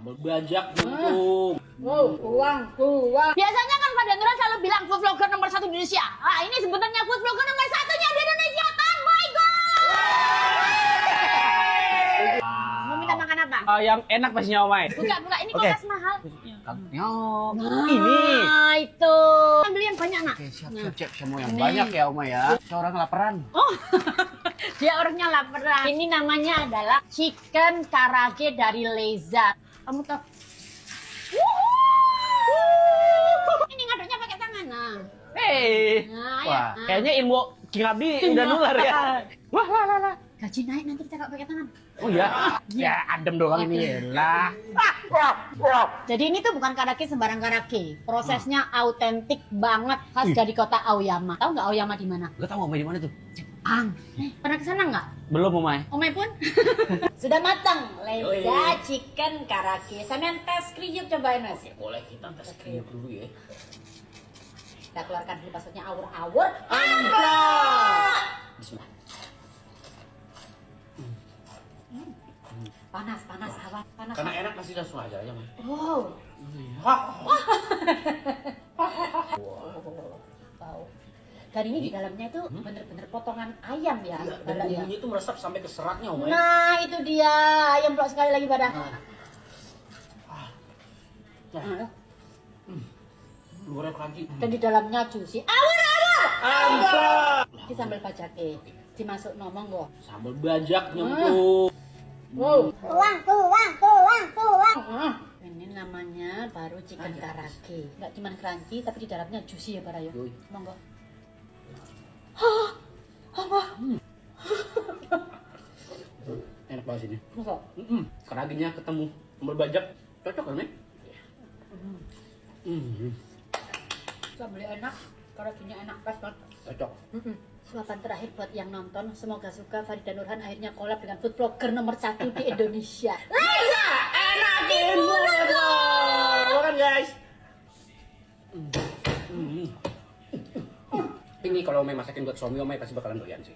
Berbajak untung. Wow, uang. Biasanya kan Pak Danuran selalu bilang food vlogger nomor 1 di Indonesia. Ah, ini sebenarnya food vlogger nomor 1-nya di Indonesia. My God! Mau minta makan apa? Yang enak pastinya Omai. Buka, ini kulkas mahal. Ini. Nah, itu. Ambil yang banyak, nak. Oke, siap cek semua yang banyak ya Omai ya. Seorang laparan. Oh, dia orangnya laparan. Ini namanya adalah chicken karage dari Leza. Kamu tahu? Ini ngaduknya pakai tangan, nah. Hei. Nah, Wah, ya. kayaknya ilmu King Abdi udah nular ya. Wah. Gaji naik nanti kita kalau pakai tangan. Oh iya. Ya adem doang ini lah. Jadi ini tuh bukan karage sembarang karage. Prosesnya autentik banget, khas dari kota Aoyama. Tahu nggak Aoyama di mana? Gak tahu Omai di mana tuh. Jepang. Pernah ke sana nggak? Belum Omai. Omai pun sudah matang. Leza chicken karage. Sampean tes kriuk cobain Mas. Boleh kita tes kriuk dulu ya. Kita keluarkan dulu maksudnya awur-awur. Bismillah. Panas, awas, panas. Karena enak pasti langsung aja Omai. Wow. Wow. Dan ini di dalamnya itu bener-bener potongan ayam ya. Dan bumbunya itu meresap sampai ke seratnya Omai. Nah, itu dia. Ayam blok sekali lagi pada. Luarnya crunchy. Dan di dalamnya juicy. Awur-awur. Amsa. Ini sambal bajake. Dimasuk nomong kok. Sambal bajak nyemplung. Wow. Ini namanya baru chicken karage. Nggak cuma crunchy, tapi di dalamnya juicy ya para yo. Monggo. Enak banget ini. Masa? Keraginya ketemu sambal bajak cocok kan nih? Sambalnya enak, karaginya enak, pas banget. Cocok. Suapan terakhir buat yang nonton, semoga suka. Farid dan Nurhan akhirnya collab dengan food vlogger nomor 1 di Indonesia. Leza, Enakin mulut lo. Makan guys. Ini kalau Omai masakin buat suami Omai pasti bakalan doyan sih.